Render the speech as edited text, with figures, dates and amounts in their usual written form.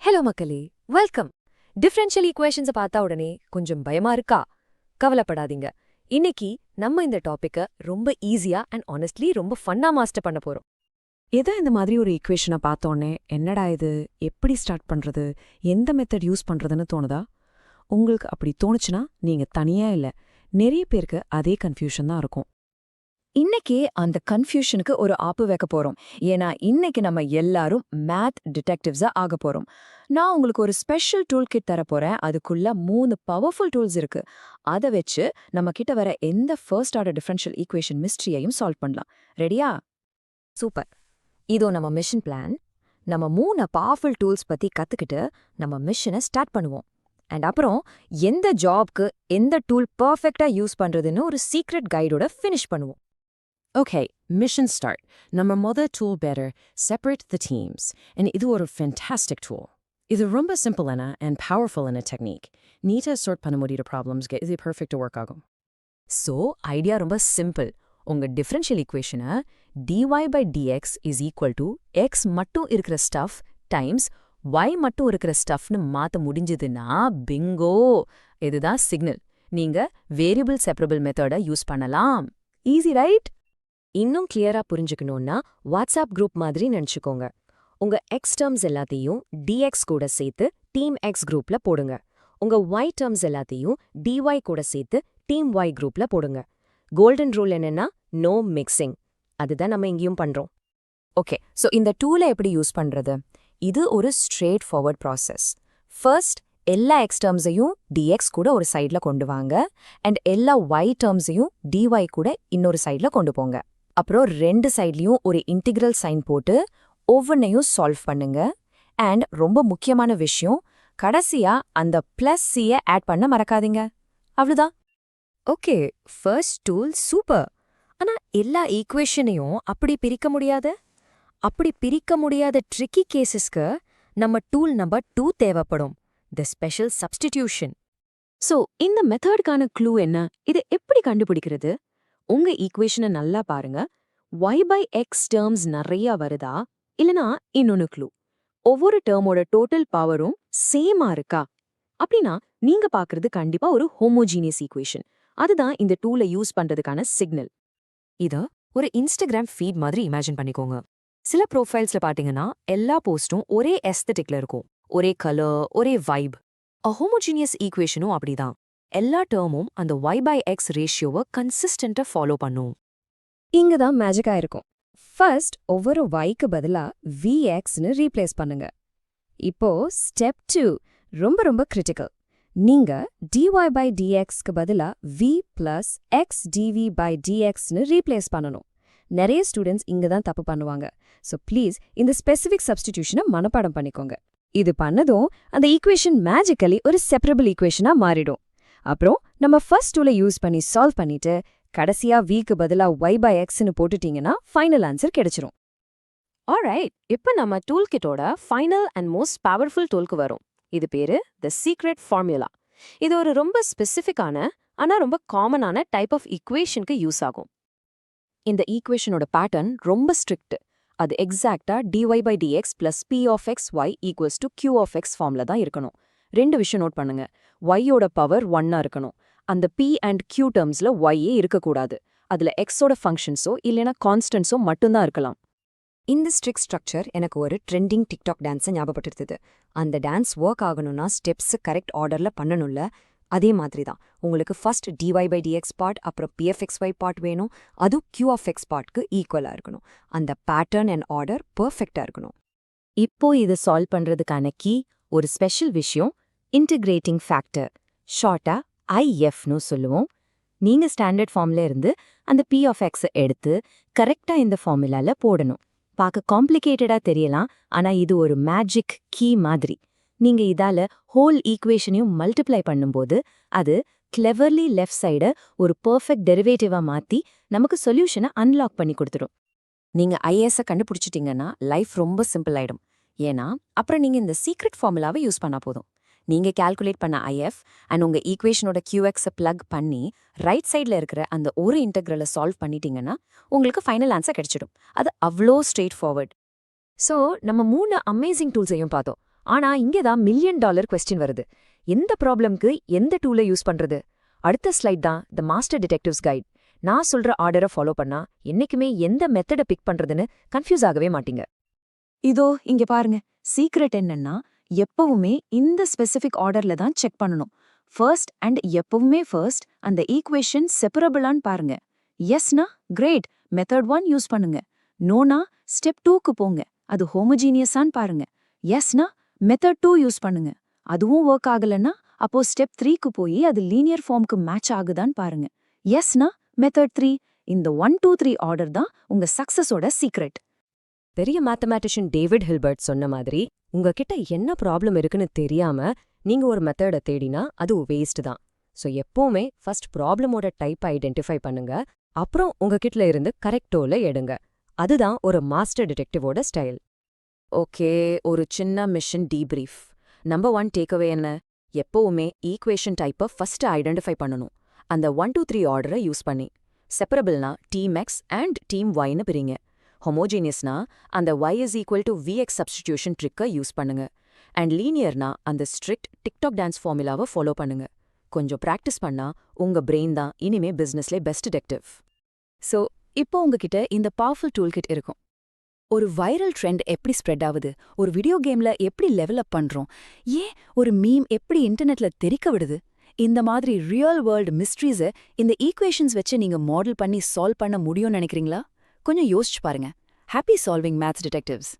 Hello மக்களே, welcome. Differential ஈக்குவேஷன்ஸை பார்த்தா உடனே கொஞ்சம் பயமா இருக்கா? கவலைப்படாதீங்க. இன்னைக்கு நம்ம இந்த டாபிக்கை ரொம்ப ஈஸியா அண்ட் ஆனஸ்ட்லி ரொம்ப ஃபன்னா மாஸ்டர் பண்ண போறோம். எதை இந்த மாதிரி ஒரு ஈக்குவேஷனை பார்த்தோன்னே என்னடா இது, எப்படி ஸ்டார்ட் பண்றது, எந்த மெத்தட் யூஸ் பண்றதுன்னு தோணுதா? உங்களுக்கு அப்படி தோணுச்சுன்னா நீங்க தனியா இல்ல, நிறைய பேருக்கு அதே கன்ஃபியூஷன் தான் இருக்கும். இன்னைக்கு அந்த கன்ஃபியூஷனுக்கு ஒரு ஆப்பு வைக்க போறோம். ஏன்னா இன்னைக்கு நம்ம எல்லாரும் மேத் டிடெக்டிவ்ஸா ஆக போறோம். நான் உங்களுக்கு ஒரு ஸ்பெஷல் டூல் கிட் தர போறேன். அதுக்குள்ள 3 பவர்ஃபுல் டூல்ஸ் இருக்கு. அதை வச்சு நம்ம கிட்ட வர எந்த ஃபர்ஸ்ட் ஆர்டர் டிஃபரன்ஷியல் ஈக்குவேஷன் மிஸ்ட்ரியையும் சால்வ் பண்ணலாம். ரெடியா? சூப்பர். இதோ நம்ம மிஷன் பிளான். நம்ம 3 பவர்ஃபுல் டூல்ஸ் பத்தி கத்துக்கிட்டு நம்ம மிஷனை ஸ்டார்ட் பண்ணுவோம். அண்ட் அப்புறம் எந்த ஜாப்க்கு எந்த டூல் பர்ஃபெக்டா யூஸ் பண்றதுன்னு ஒரு சீக்ரெட் கைடோட ஃபினிஷ் பண்ணுவோம். Okay, mission start. Number mother tool better, separate the teams. And இது ஒரு fantastic tool. இது ரொம்ப சிம்பிளான and powerful in a technique. நீட்டா sort பண்ண முடியுற problems இது perfect work ஆகும். ஸோ ஐடியா ரொம்ப சிம்பிள். உங்க டிஃபரன்ஷியல் ஈக்குவேஷனை dy by dx is equal to x மட்டும் இருக்கிற ஸ்டஃப் டைம்ஸ் y மட்டும் இருக்கிற ஸ்டஃப்னு மாத்த முடிஞ்சதுன்னா பிங்கோ, இதுதான் சிக்னல். நீங்க வேரியபிள் செப்பரபிள் மெத்தடை யூஸ் பண்ணலாம். Easy right? இன்னும் கிளியரா புரிஞ்சுக்கணும்னா வாட்ஸ்அப் குரூப் மாதிரி நினைச்சுக்கோங்க. உங்க எக்ஸ் டேர்ம்ஸ் எல்லாத்தையும் dx கூட சேர்த்து டீம் எக்ஸ் குரூப்ல போடுங்க. உங்க y டேர்ம்ஸ் எல்லாத்தையும் dy கூட சேர்த்து டீம் y குரூப்ல போடுங்க. கோல்டன் ரூல் என்னன்னா நோ மிக்சிங். அதுதான் நம்ம இங்கேயும் பண்றோம். ஓகே, ஸோ இந்த டூலை எப்படி யூஸ் பண்றது? இது ஒரு ஸ்ட்ரெயிட் ஃபார்வர்ட் ப்ராசஸ். ஃபர்ஸ்ட் எல்லா எக்ஸ் டேர்ம்ஸையும் dx கூட ஒரு சைட்ல கொண்டு வாங்க அண்ட் எல்லா y டேர்ம்ஸையும் dy கூட இன்னொரு சைட்ல கொண்டு போங்க. அப்புறம் 2 சைட்லயும் ஒரு இன்டிகிரல் சைன் போட்டு ஒவ்வொன்னையும் சால்வ் பண்ணுங்க. அண்ட் ரொம்ப முக்கியமான விஷயம், கடைசியா அந்த பிளஸ் சியை ஆட் பண்ண மறக்காதீங்க. அவ்வளவுதான். Okay, first tool super. ஆனா எல்லா ஈக்குவேஷனையும் அப்படி பிரிக்க முடியாது. அப்படி பிரிக்க முடியாத ட்ரிக்கி கேசஸ்க்கு நம்ம டூல் நம்பர் 2 தேவைப்படும், தி ஸ்பெஷல் சப்ஸ்டிடியூஷன். சோ இந்த மெத்தடுக்கான க்ளூ என்ன? இதை எப்படி கண்டுபிடிக்கிறது? உங்க ஈக்குவேஷனை நல்லா பாருங்க. y by x டேர்ம்ஸ் நிறைய வருதா இல்லனா இன்னொன்னு க்ளூ, ஒவ்வொரு டேர்மோட டோட்டல் பவரும் சேமா இருக்கா? அப்படின்னா நீங்க பாக்குறது கண்டிப்பா ஒரு ஹோமோஜீனியஸ் ஈக்குவேஷன். அதுதான் இந்த டூலை யூஸ் பண்றதுக்கான சிக்னல். இத ஒரு இன்ஸ்டாகிராம் ஃபீட் மாதிரி இமேஜின் பண்ணிக்கோங்க. சில ப்ரொஃபைல்ஸ்ல பாத்தீங்கன்னா எல்லா போஸ்டும் ஒரே எஸ்தட்டிக்ல இருக்கும், ஒரே கலர், ஒரே வைப். ஹோமோஜீனியஸ் ஈக்குவேஷனும் அப்படிதான். எல்லா டேர்மும் அந்த y by x ரேஷியோவை கன்சிஸ்டன்ட்டா ஃபாலோ பண்ணும். இங்க தான் மேஜிக்கா இருக்கும். ஃபர்ஸ்ட் ஒவ்வொரு yக்கு பதிலா vxன்னு ரீப்ளேஸ் பண்ணுங்க. இப்போ ஸ்டெப் 2 ரொம்ப ரொம்ப கிரிட்டிக்கல். நீங்க dy by dxக்கு பதிலா v plus x dv by dxன்னு ரீப்ளேஸ் பண்ணணும். நிறைய ஸ்டூடெண்ட்ஸ் இங்க தான் தப்பு பண்ணுவாங்க. ஸோ ப்ளீஸ் இந்த ஸ்பெசிஃபிக் சப்ஸ்டிடியூஷனை மனப்பாடம் பண்ணிக்கோங்க. இது பண்ணதும் அந்த ஈக்குவேஷன் மேஜிக்கலி ஒரு செப்பரபிள் ஈக்குவேஷனா மாறிடும். அப்புறம் நம்ம ஃபர்ஸ்ட் டூலை யூஸ் பண்ணி சால்வ் பண்ணிட்டு கடைசியா vக்கு பதிலா y by xன்னு போட்டுட்டீங்கன்னா ஃபைனல் ஆன்சர் கிடைச்சிரும். ஆல்ரைட், இப்போ நம்ம டூல் கிட்டோட ஃபைனல் அண்ட் மோஸ்ட் பவர்ஃபுல் டூலுக்கு வரும். இது பேரு தி சீக்ரெட் ஃபார்முலா. இது ஒரு ரொம்ப ஸ்பெசிஃபிக்கான ஆனா ரொம்ப காமனான டைப் ஆஃப் ஈக்குவேஷனுக்கு யூஸ் ஆகும். இந்த ஈக்குவேஷனோட பேட்டர்ன் ரொம்ப ஸ்ட்ரிக்ட். அது எக்ஸாக்டா dy by dx plus p of x y equals to q of x ஃபார்ம்ல தான் இருக்கணும். 2 விஷயம் நோட் பண்ணுங்க. y-யோட பவர் 1ஆ இருக்கணும். அந்த p அண்ட் q டேர்ம்ஸ்ல y-ஏ இருக்கக்கூடாது. அதுல x-ஓட ஃபங்க்ஷன்ஸோ இல்லைனா கான்ஸ்டன்ஸோ மட்டும்தான் இருக்கலாம். இந்த ஸ்ட்ரிக்ட் ஸ்ட்ரக்சர் எனக்கு ஒரு ட்ரெண்டிங் டிக்டாக் டான்ஸை ஞாபகப்படுத்துது. அந்த டான்ஸ் ஒர்க் ஆகணும்னா ஸ்டெப்ஸ் கரெக்ட் ஆர்டர்ல பண்ணணும்ல, அதே மாதிரி தான் உங்களுக்கு first dy by dx part, அப்புறம் p of xy பார்ட் வேணும். அது q of x பார்ட்க்கு ஈக்குவலா இருக்கணும். அந்த பேட்டர்ன் அண்ட் ஆர்டர் பெர்ஃபெக்ட்டா இருக்கணும். இப்போ இதை சால்வ் பண்றதுக்கான கீ ஒரு ஸ்பெஷல் விஷயம், இன்டிகிரேட்டிங் ஃபேக்டர், ஷார்ட்டா IFன்னு சொல்லுவோம். நீங்க ஸ்டாண்டர்ட் ஃபார்ம்ல இருந்து அந்த p of x எடுத்து கரெக்டா இந்த ஃபார்முலால போடணும். பார்க்க காம்ப்ளிகேட்டடா தெரியலாம், ஆனா இது ஒரு மேஜிக் கீ மாதிரி. நீங்க இதால ஹோல் ஈக்குவேஷனையும் மல்டிப்ளை பண்ணும்போது அது கிளெவர்லி லெஃப்ட் சைட ஒரு பெர்ஃபெக்ட் டெரிவேட்டிவா மாத்தி நமக்கு சொல்யூஷனை அன்லாக் பண்ணி கொடுத்துடும். நீங்க IS-ஐ கண்டுபிடிச்சிட்டீங்கன்னா லைஃப் ரொம்ப சிம்பிள் ஆயிடும். ஏன்னா அப்புறம் நீங்க இந்த சீக்ரெட் ஃபார்முலாவை யூஸ் பண்ணா போதும். நீங்க கால்குலேட் பண்ண IF அண்ட் உங்க ஈக்குவேஷனோட QX-ஐ பிளக் பண்ணி ரைட் சைட்ல இருக்கிற அந்த ஒரு இன்டெக்ரலை சால்வ் பண்ணிட்டீங்கன்னா உங்களுக்கு ஃபைனல் ஆன்சர் கிடைச்சிடும். அது அவ்வளோ ஸ்ட்ரெயிட் ஃபார்வர்ட். ஸோ நம்ம 3 அமேசிங் டூல்ஸையும் பார்த்தோம். ஆனா இங்கதான் $1,000,000 கொஸ்டின் வருது. எந்த ப்ராப்ளம்க்கு எந்த டூலை யூஸ் பண்றது? அடுத்த ஸ்லைட் தான் த மாஸ்டர் டிடெக்டிவ்ஸ் கைட். நான் சொல்ற ஆர்டரை ஃபாலோ பண்ணா என்னைக்குமே எந்த மெத்தடை பிக் பண்றதுன்னு கன்ஃபியூஸ் ஆகவே மாட்டீங்க. இதோ இங்க பாருங்க. சீக்ரெட் என்னன்னா, எப்பவுமே இந்த ஸ்பெசிபிக் ஆர்டர்ல தான் செக் பண்ணணும். ஃபர்ஸ்ட் அண்ட் எப்பவுமே ஃபர்ஸ்ட் அந்த ஈக்குவேஷன் செப்பரபிளான்னு பாருங்க. எஸ்னா கிரேட், மெத்தட் 1 யூஸ் பண்ணுங்க. நோனா ஸ்டெப் 2க்கு போங்க, அது ஹோமோஜீனியஸான்னு பாருங்க. எஸ்னா மெத்தட் 2 யூஸ் பண்ணுங்க. அதுவும் ஒர்க் ஆகலன்னா அப்போ ஸ்டெப் 3க்கு போய் அது லீனியர் ஃபார்ம்க்கு மேட்ச் ஆகுதான்னு பாருங்க. எஸ்னா மெத்தட் 3. இந்த 1 2 3 ஆர்டர் தான் உங்க சக்சஸோட சீக்ரெட். பெரிய மேத்தமேட்டிஷியன் டேவிட் ஹில்பர்ட் சொன்ன மாதிரி உங்ககிட்ட என்ன ப்ராப்ளம் இருக்குன்னு தெரியாம நீங்க ஒரு மெத்தடை தேடினா அது வேஸ்ட் தான். ஸோ எப்பவுமே ஃபர்ஸ்ட் ப்ராப்ளமோட டைப்பை ஐடென்டிஃபை பண்ணுங்க, அப்புறம் உங்ககிட்ட இருந்து கரெக்ட் டூலை எடுங்க. அதுதான் ஒரு மாஸ்டர் டிடெக்டிவோட ஸ்டைல். ஓகே, ஒரு சின்ன மிஷன் டீப்ரீஃப். நம்பர் 1 டேக்அவே என்ன? எப்பவுமே ஈக்குவேஷன் டைப்பை ஃபர்ஸ்ட் ஐடென்டிஃபை பண்ணணும். அந்த 1 2 3 ஆர்டரை யூஸ் பண்ணி. செப்பரபிள்னா டீம் எக்ஸ் அண்ட் டீம் ஒய்னு பிரிங்க. ஹோமோஜீனியஸ்னா அந்த y is equal to vx substitution ட்ரிக்கை யூஸ் பண்ணுங்க. அண்ட் லீனியர்னா அந்த ஸ்ட்ரிக்ட் டிக்டாக் டான்ஸ் ஃபார்முலாவை ஃபாலோ பண்ணுங்க. கொஞ்சம் ப்ராக்டிஸ் பண்ணா உங்க பிரெயின் தான் இனிமே பிசினஸ்ல பெஸ்ட் டிடெக்டிவ். ஸோ இப்போ உங்ககிட்ட இந்த பவர்ஃபுல் டூல் கிட் இருக்கும். ஒரு வைரல் ட்ரெண்ட் எப்படி ஸ்ப்ரெட் ஆகுது, ஒரு வீடியோ கேம்ல எப்படி லெவல் அப் பண்றோம், ஏன் ஒரு மீம் எப்படி இன்டர்நெட்ல தெறிக்க விடுது, இந்த மாதிரி ரியல் வேர்ல்டு மிஸ்ட்ரீஸை இந்த ஈக்குவேஷன்ஸ் வச்சு நீங்க மாடல் பண்ணி சால்வ் பண்ண முடியும்னு நினைக்கிறீங்களா? கொஞ்சம் யோசிச்சு பாருங்க. Happy solving maths detectives.